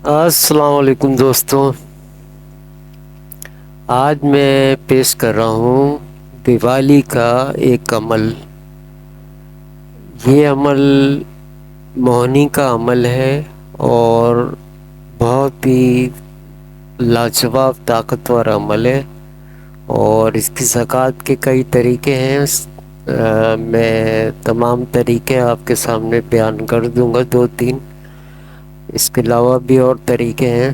السلام علیکم دوستوں، آج میں پیش کر رہا ہوں دیوالی کا ایک عمل۔ یہ عمل موہنی کا عمل ہے اور بہت ہی لاجواب طاقتور عمل ہے، اور اس کی زکوٰۃ کے کئی طریقے ہیں۔ میں تمام طریقے آپ کے سامنے بیان کر دوں گا، دو تین۔ اس کے علاوہ بھی اور طریقے ہیں،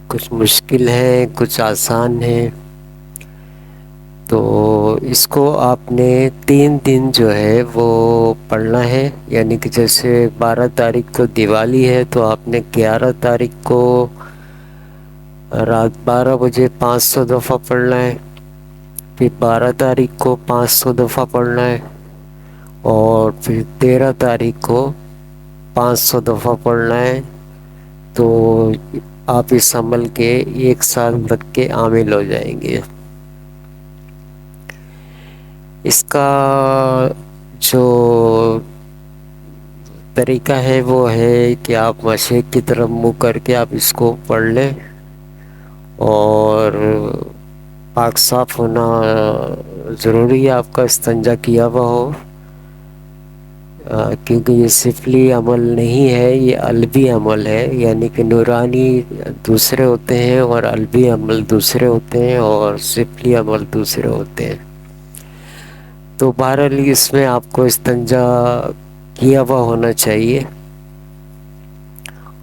کچھ مشکل ہیں کچھ آسان ہیں۔ تو اس کو آپ نے 3 دن جو ہے وہ پڑھنا ہے، یعنی کہ جیسے 12 تاریخ کو دیوالی ہے تو آپ نے 11 تاریخ کو رات 12 بجے 500 دفعہ پڑھنا ہے، پھر 12 تاریخ کو 500 دفعہ پڑھنا ہے، اور پھر 13 تاریخ کو 500 دفعہ پڑھنا ہے۔ تو آپ اس عمل کے 1 سال تک کے عامل ہو جائیں گے۔ اس کا جو طریقہ ہے وہ ہے کہ آپ مشرق کی طرف منہ کر کے آپ اس کو پڑھ لیں، اور پاک صاف ہونا ضروری ہے، آپ کا استنجا کیا ہوا ہو، کیونکہ یہ سفلی عمل نہیں ہے، یہ قلبی عمل ہے، یعنی کہ نورانی دوسرے ہوتے ہیں اور قلبی عمل دوسرے ہوتے ہیں اور سفلی عمل دوسرے ہوتے ہیں۔ تو بہرحال اس میں آپ کو استنجا کیا ہوا ہونا چاہیے،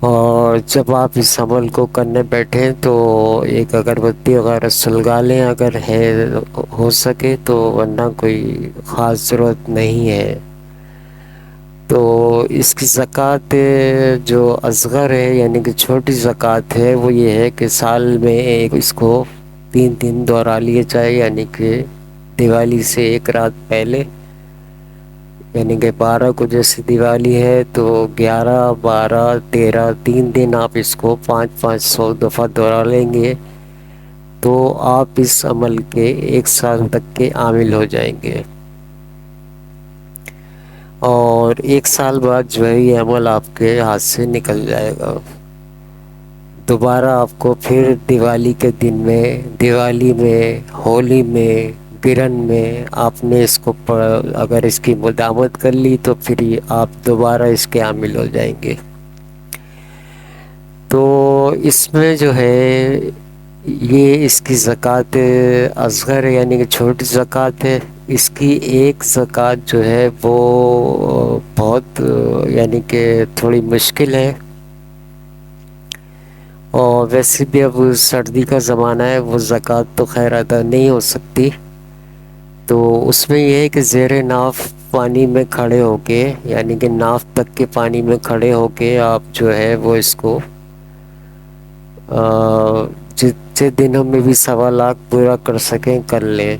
اور جب آپ اس عمل کو کرنے بیٹھیں تو ایک اگربتی وغیرہ سلگا لیں اگر ہے، ہو سکے تو، ورنہ کوئی خاص ضرورت نہیں ہے۔ تو اس کی زکوٰۃ جو اصغر ہے، یعنی کہ چھوٹی زکوٰۃ ہے، وہ یہ ہے کہ سال میں ایک اس کو 3 دن دہرا لیے جائے، یعنی کہ دیوالی سے 1 رات پہلے، یعنی کہ 12 کو جیسے دیوالی ہے تو 11 12 13 3 دن آپ اس کو 500 دفعہ دہرا لیں گے تو آپ اس عمل کے 1 سال تک کے عامل ہو جائیں گے، اور 1 سال بعد جو ہے یہ عمل آپ کے ہاتھ سے نکل جائے گا۔ دوبارہ آپ کو پھر دیوالی کے دن میں، دیوالی میں، ہولی میں، گرہن میں آپ نے اس کو اگر اس کی مداومت کر لی تو پھر آپ دوبارہ اس کے عامل ہو جائیں گے۔ تو اس میں جو ہے یہ اس کی زکوٰۃ اصغر ہے، یعنی کہ چھوٹی زکوٰۃ ہے۔ اس کی ایک زکوٰۃ جو ہے وہ بہت یعنی کہ تھوڑی مشکل ہے، اور ویسے بھی اب سردی کا زمانہ ہے، وہ زکوٰۃ تو خیر ادا نہیں ہو سکتی، تو اس میں یہ ہے کہ زیر ناف پانی میں کھڑے ہو کے، یعنی کہ ناف تک کے پانی میں کھڑے ہو کے آپ جو ہے وہ اس کو جتنے دنوں میں بھی 1.25 لاکھ پورا کر سکیں کر لیں،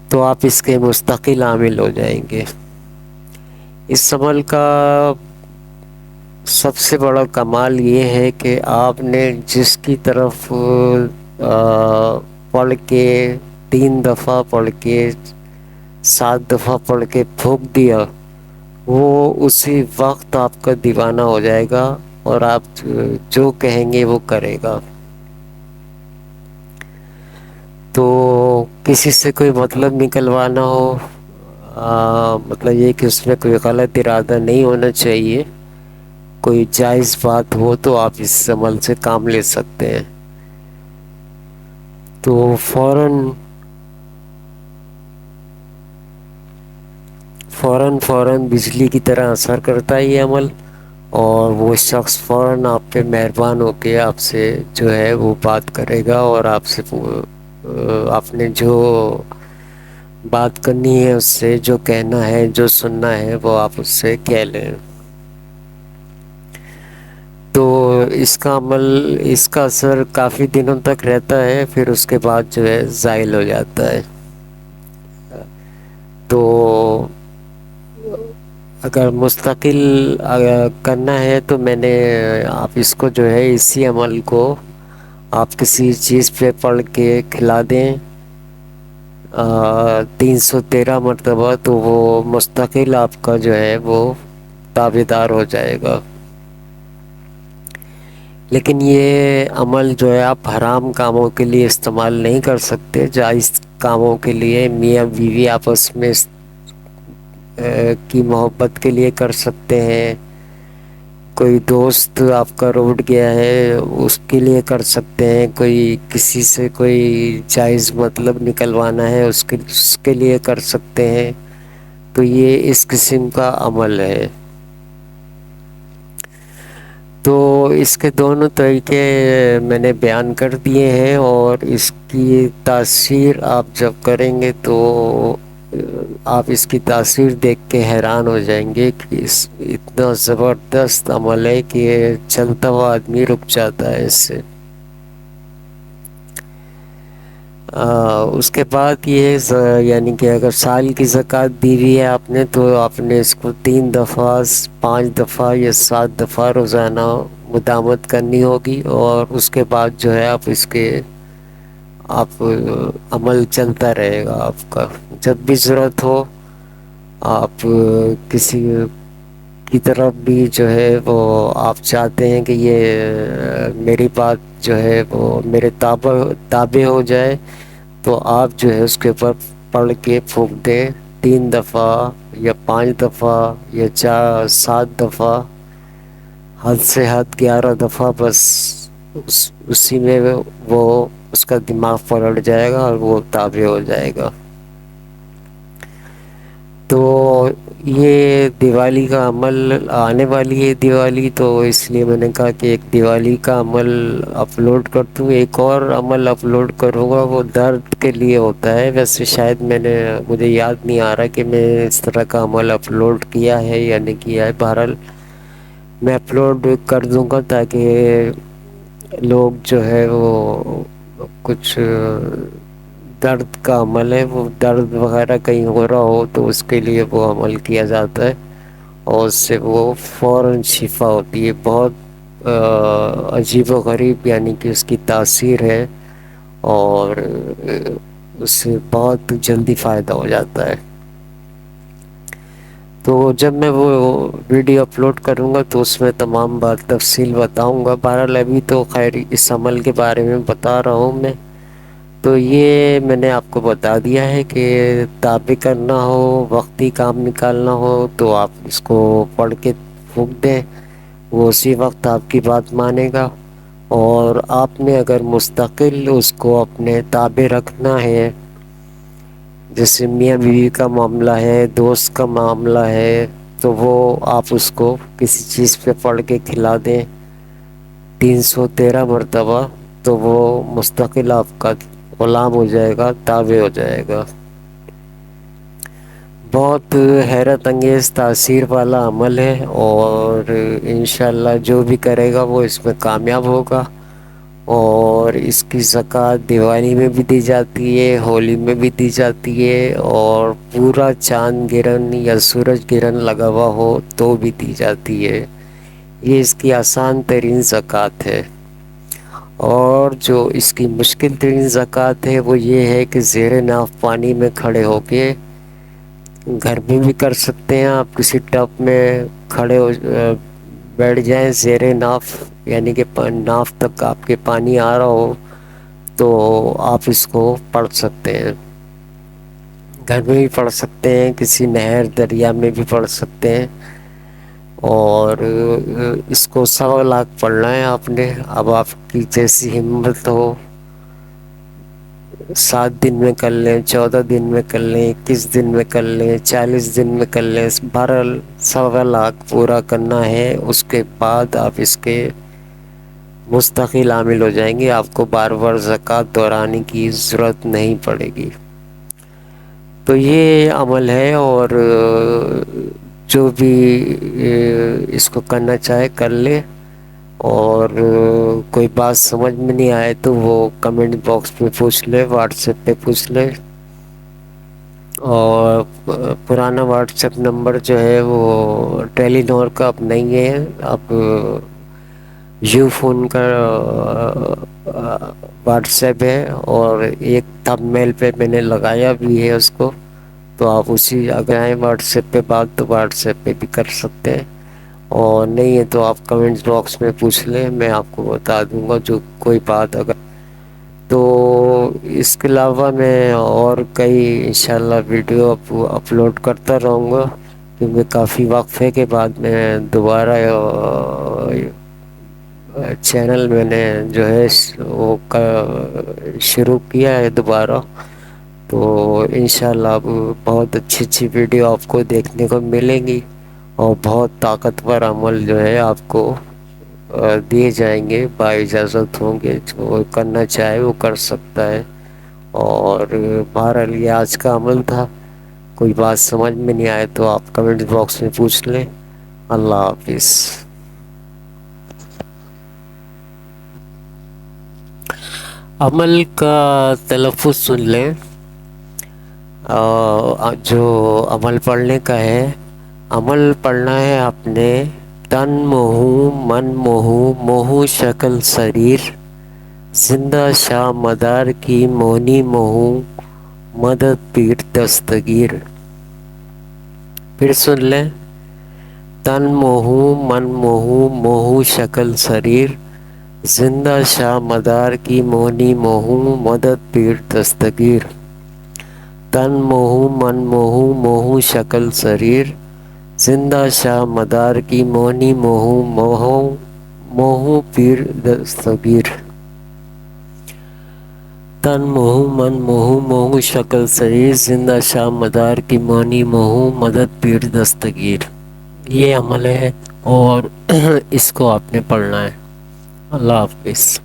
تو آپ اس کے مستقل عامل ہو جائیں گے۔ اس عمل کا سب سے بڑا کمال یہ ہے کہ آپ نے جس کی طرف پڑھ کے 3 دفعہ پڑھ کے 7 دفعہ پڑھ کے پھونک دیا، وہ اسی وقت آپ کا دیوانہ ہو جائے گا اور آپ جو کہیں گے وہ کرے گا۔ تو کسی سے کوئی مطلب نکلوانا ہو، مطلب یہ کہ اس میں کوئی غلط ارادہ نہیں ہونا چاہیے، کوئی جائز بات ہو تو آپ اس عمل سے کام لے سکتے ہیں۔ تو فوراً بجلی کی طرح اثر کرتا ہے یہ عمل، اور وہ شخص فوراً آپ پہ مہربان ہو کے آپ سے جو ہے وہ بات کرے گا، اور آپ سے آپ نے جو بات کرنی ہے، اس سے جو کہنا ہے، جو سننا ہے، وہ آپ اس سے کہہ لیں۔ تو اس کا عمل، اس کا اثر کافی دنوں تک رہتا ہے، پھر اس کے بعد جو ہے زائل ہو جاتا ہے۔ تو اگر مستقل کرنا ہے تو میں نے آپ اس کو جو ہے اسی عمل کو آپ کسی چیز پہ پڑھ کے کھلا دیں 313 مرتبہ، تو وہ مستقل آپ کا جو ہے وہ تابع دار ہو جائے گا۔ لیکن یہ عمل جو ہے آپ حرام کاموں کے لیے استعمال نہیں کر سکتے، جائز کاموں کے لیے میاں بیوی آپس میں کی محبت کے لیے کر سکتے ہیں، کوئی دوست آپ کا روٹھ گیا ہے اس کے لیے کر سکتے ہیں، کوئی کسی سے کوئی جائز مطلب نکلوانا ہے اس کے لیے کر سکتے ہیں، تو یہ اس قسم کا عمل ہے۔ تو اس کے دونوں طریقے میں نے بیان کر دیے ہیں، اور اس کی تاثیر آپ جب کریں گے تو آپ اس کی تاثیر دیکھ کے حیران ہو جائیں گے کہ اتنا زبردست عمل ہے کہ چلتا ہوا آدمی رک جاتا ہے اس سے۔ اس کے بعد یہ یعنی کہ اگر سال کی زکوٰۃ دی ہوئی ہے آپ نے، تو آپ نے اس کو 3 دفعہ 5 دفعہ یا 7 دفعہ روزانہ مداومت کرنی ہوگی، اور اس کے بعد جو ہے آپ عمل چلتا رہے گا آپ کا۔ جب بھی ضرورت ہو آپ کسی کی طرف بھی جو ہے وہ آپ چاہتے ہیں کہ یہ میری بات جو ہے وہ میرے تابع ہو جائے، تو آپ جو ہے اس کے اوپر پڑھ کے پھونک دیں 3 دفعہ یا 5 دفعہ یا 7 دفعہ، حد سے حد 11 دفعہ، بس اسی میں وہ اس کا دماغ پلٹ جائے گا اور وہ تابع ہو جائے گا۔ تو یہ دیوالی کا عمل آنے والی ہے دیوالی، تو اس لیے میں نے کہا کہ ایک دیوالی کا عمل اپلوڈ کر دوں۔ ایک اور عمل اپلوڈ کروں گا، وہ درد کے لیے ہوتا ہے، ویسے شاید مجھے یاد نہیں آ رہا کہ میں اس طرح کا عمل اپلوڈ کیا ہے یا نہیں کیا ہے، بہرحال میں اپلوڈ کر دوں گا تاکہ لوگ جو ہے وہ کچھ درد کا عمل ہے، وہ درد وغیرہ کہیں ہو رہا ہو تو اس کے لیے وہ عمل کیا جاتا ہے، اور اس سے وہ فوراً شفا ہوتی ہے۔ بہت عجیب و غریب یعنی کہ اس کی تاثیر ہے، اور اس سے بہت جلدی فائدہ ہو جاتا ہے۔ تو جب میں وہ ویڈیو اپلوڈ کروں گا تو اس میں تمام بات تفصیل بتاؤں گا۔ بہرحال ابھی تو خیر اس عمل کے بارے میں بتا رہا ہوں میں، تو یہ میں نے آپ کو بتا دیا ہے کہ تابع کرنا ہو، وقتی کام نکالنا ہو تو آپ اس کو پڑھ کے پھونک دیں، وہ اسی وقت آپ کی بات مانے گا۔ اور آپ نے اگر مستقل اس کو اپنے تابع رکھنا ہے، جیسے میاں بیوی کا معاملہ ہے، دوست کا معاملہ ہے، تو وہ آپ اس کو کسی چیز پہ پڑھ کے کھلا دیں 313 مرتبہ، تو وہ مستقل آپ کا غلام ہو جائے گا، تابع ہو جائے گا۔ بہت حیرت انگیز تاثیر والا عمل ہے، اور انشاءاللہ جو بھی کرے گا وہ اس میں کامیاب ہوگا۔ اور اس کی زکوٰۃ دیوالی میں بھی دی جاتی ہے، ہولی میں بھی دی جاتی ہے، اور پورا چاند گرہن یا سورج گرہن لگا ہوا ہو تو بھی دی جاتی ہے۔ یہ اس کی آسان ترین زکوٰۃ ہے۔ اور جو اس کی مشکل ترین زکوٰۃ ہے وہ یہ ہے کہ زیر ناف پانی میں کھڑے ہو کے، گھر میں بھی کر سکتے ہیں آپ، کسی ٹب میں کھڑے ہو بیٹھ جائیں زیر ناف، یعنی کہ ناف تک آپ کے پانی آ رہا ہو تو آپ اس کو پڑھ سکتے ہیں۔ گھر میں بھی پڑھ سکتے ہیں، کسی نہر دریا میں بھی پڑھ سکتے ہیں، اور اس کو 1.25 پڑھنا ہے آپ نے۔ اب آپ کی جیسی ہمت ہو، 7 دن میں کر لیں، 14 دن میں کر لیں، 21 دن میں کر لیں، 40 دن میں کر لیں، بہرحال 1.25 پورا کرنا ہے۔ اس کے بعد آپ اس کے مستقل عامل ہو جائیں گے، آپ کو بار بار زکوٰۃ دہرانے کی ضرورت نہیں پڑے گی۔ تو یہ عمل ہے، اور جو بھی اس کو کرنا چاہے کر لے، اور کوئی بات سمجھ میں نہیں آئے تو وہ کمنٹ باکس پہ پوچھ لے، واٹس ایپ پہ پوچھ لے۔ اور پرانا واٹس ایپ نمبر جو ہے وہ ٹیلی نور کا اب نہیں ہے، اب یو فون کا واٹس ایپ ہے، اور ایک تھم میل پہ میں نے لگایا بھی ہے اس کو، تو آپ اسی اگر آئیں واٹس ایپ پہ بات تو واٹس ایپ پہ بھی کر سکتے ہیں۔ اور نہیں ہے تو آپ کمنٹس باکس میں پوچھ لیں، میں آپ کو بتا دوں گا جو کوئی بات اگر تو۔ اس کے علاوہ میں اور کئی انشاءاللہ ویڈیو اپلوڈ کرتا رہوں گا، کیونکہ کافی وقفے کے بعد میں دوبارہ چینل میں نے جو ہے وہ شروع کیا ہے دوبارہ، تو انشاءاللہ اب بہت اچھی اچھی ویڈیو آپ کو دیکھنے کو ملیں گی، اور بہت طاقتور عمل جو ہے آپ کو دیے جائیں گے، بااجازت ہوں گے، جو کرنا چاہے وہ کر سکتا ہے۔ اور بہرحال یہ آج کا عمل تھا، کوئی بات سمجھ میں نہیں آئے تو آپ کمنٹ باکس میں پوچھ لیں۔ اللہ حافظ۔ عمل کا تلفظ سن لیں، جو عمل پڑھنے کا ہے، عمل پڑھنا ہے اپنے تن مہو من مہو مہو شکل سریر، زندہ شاہ مدار کی مونی مہو مدد پیٹھ دستگیر۔ پھر سن لیں، تن مہو من مہو مہو شکل سریر، زندہ شاہ مدار کی مونی مہو مدد پیٹھ دستگیر۔ تن مہو من مہو مہو شکل سریر، زندہ شاہ مدار کی مونی مہو مہو پیٹھ دستگیر۔ تن مہو من مہو مہو شکل سریر، زندہ شاہ مدار کی مونی مہو مدد پیٹھ دستگیر۔ یہ عمل ہے اور اس کو آپ نے پڑھنا ہے۔ اللہ حافظ۔